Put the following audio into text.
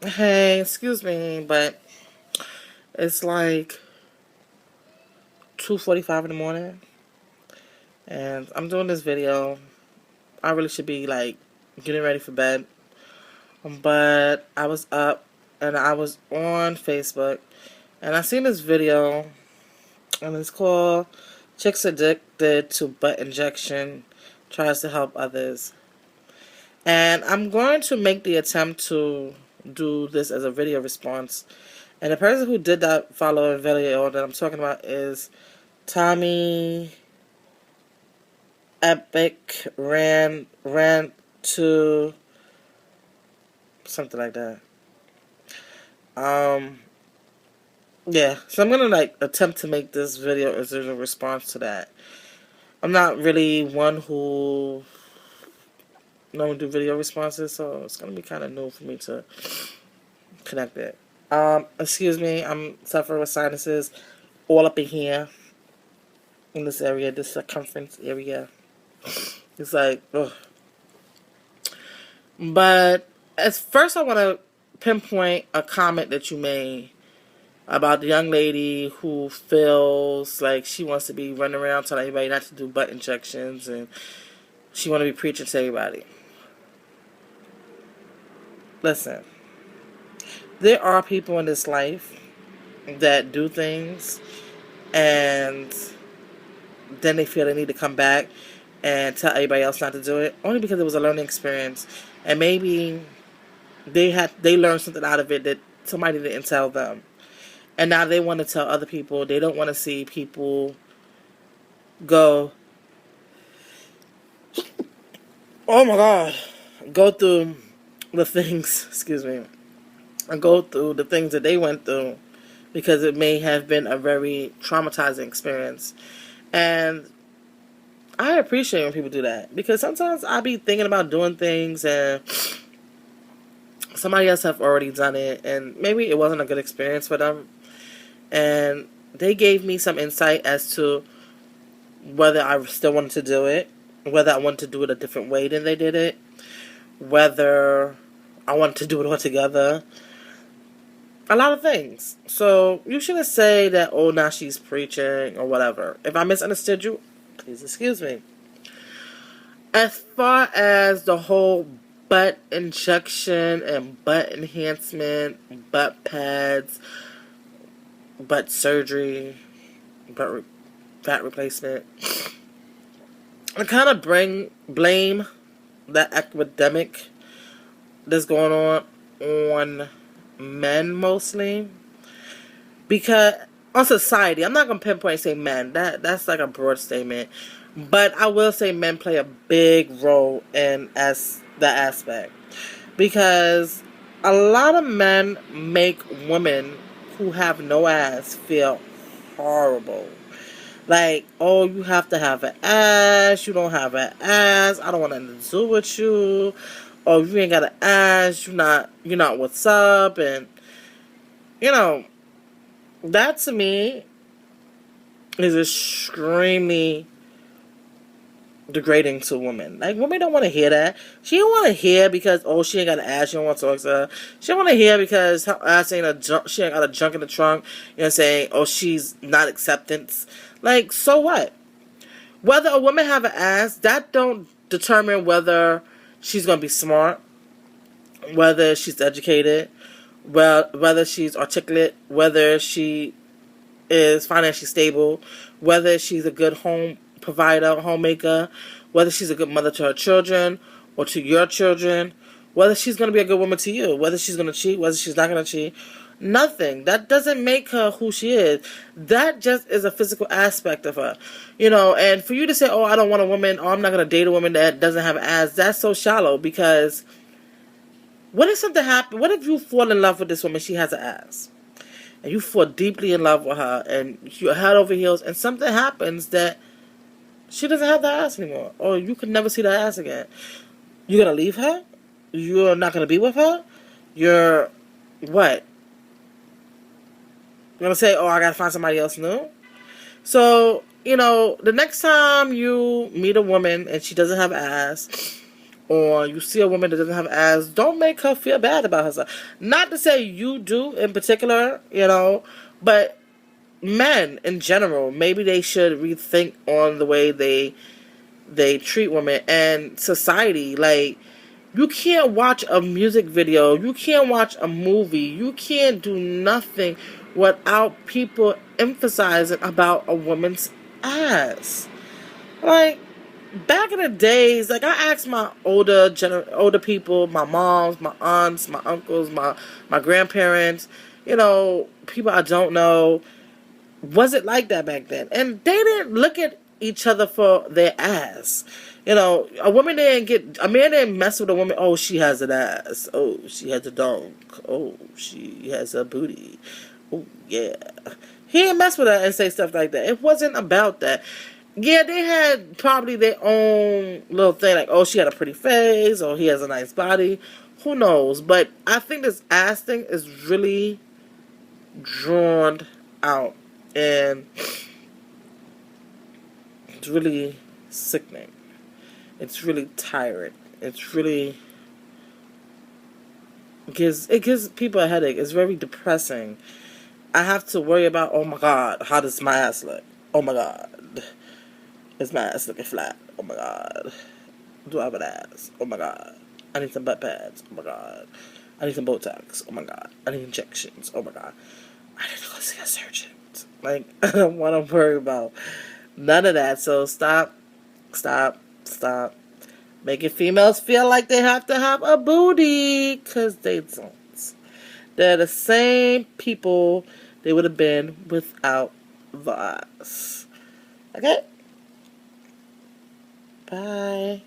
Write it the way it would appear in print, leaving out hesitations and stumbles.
Hey, excuse me, but it's like 2:45 in the morning, and I'm doing this video. I really should be like getting ready for bed, but I was up and I was on Facebook, and I seen this video, and it's called "Chicks Addicted to Butt Injection Tries to Help Others," and I'm going to make the attempt to do this as a video response. And the person who did that following video that I'm talking about is Tommy Epic ran to something like that. Um, yeah. So I'm gonna like attempt to make this video as a response to that. I'm not really one who normally do video responses, so it's gonna be kind of new for me to connect it. Excuse me. I'm suffering with sinuses all up in here in this area, this circumference area. It's like, ugh. But as first, I want to pinpoint a comment that you made about the young lady who feels like she wants to be running around telling everybody not to do butt injections and she want to be preaching to everybody. Listen, there are people in this life that do things and then they feel they need to come back and tell everybody else not to do it only because it was a learning experience and maybe they learned something out of it that somebody didn't tell them. And now they want to tell other people. They don't want to see people go, oh my God, go through the things, excuse me, and go through the things that they went through because it may have been a very traumatizing experience. And I appreciate when people do that because sometimes I be thinking about doing things and somebody else have already done it and maybe it wasn't a good experience for them. And they gave me some insight as to whether I still wanted to do it, whether I wanted to do it a different way than they did it, whether I wanted to do it all together. A lot of things. So you shouldn't say that, oh, now she's preaching or whatever. If I misunderstood you, please excuse me. As far as the whole butt injection and butt enhancement, butt pads, butt surgery, fat replacement, I kind of blame that epidemic that's going on men mostly, because on society. I'm not gonna pinpoint and say men. That's like a broad statement, but I will say men play a big role in as that aspect because a lot of men make women who have no ass feel horrible. Like, oh, you have to have an ass. You don't have an ass. I don't want nothing to do with you. Oh, you ain't got an ass. You're not what's up. And you know that to me is extremely degrading to women. Like, women don't want to hear that. She don't want to hear because, oh, she ain't got an ass. She don't want to talk to her. She don't want to hear because her ass ain't she ain't got a junk in the trunk. You know what I'm saying? Oh, she's not acceptance. Like, so what? Whether a woman have an ass, that don't determine whether she's going to be smart, whether she's educated, whether she's articulate, whether she is financially stable, whether she's a good home provider, homemaker, whether she's a good mother to her children or to your children, whether she's going to be a good woman to you, whether she's going to cheat, whether she's not going to cheat. Nothing. That doesn't make her who she is. That just is a physical aspect of her. And for you to say, oh, I don't want a woman, or I'm not going to date a woman that doesn't have ass, that's so shallow because what if something happens? What if you fall in love with this woman, she has an ass? And you fall deeply in love with her, and you're head over heels, and something happens that she doesn't have that ass anymore, or you could never see that ass again. You're gonna leave her? You're not gonna be with her? You're what? You're gonna say, oh, I gotta find somebody else new? So, the next time you meet a woman and she doesn't have ass, or you see a woman that doesn't have ass, don't make her feel bad about herself. Not to say you do in particular, but men in general, maybe they should rethink on the way they treat women and society. Like, you can't watch a music video, you can't watch a movie, you can't do nothing without people emphasizing about a woman's ass. Like, back in the days, like, I asked my older people, my moms, my aunts, my uncles, my grandparents, people I don't know, was it like that back then? And they didn't look at each other for their ass. A man didn't mess with a woman. Oh, she has an ass. Oh, she has a donk. Oh, she has a booty. Oh, yeah. He didn't mess with her and say stuff like that. It wasn't about that. Yeah, they had probably their own little thing, like, oh, she had a pretty face, or he has a nice body. Who knows? But I think this ass thing is really drawn out. And it's really sickening. It's really tiring. It's really it gives people a headache. It's very depressing. I have to worry about, oh my God, how does my ass look? Oh my God, is my ass looking flat? Oh my God, do I have an ass? Oh my God, I need some butt pads. Oh my God, I need some Botox. Oh my God, I need injections. Oh my God, I need to go see a surgeon. Like, I don't want to worry about none of that. So stop making females feel like they have to have a booty, because they don't. They're the same people they would have been without the ass. Okay? Bye.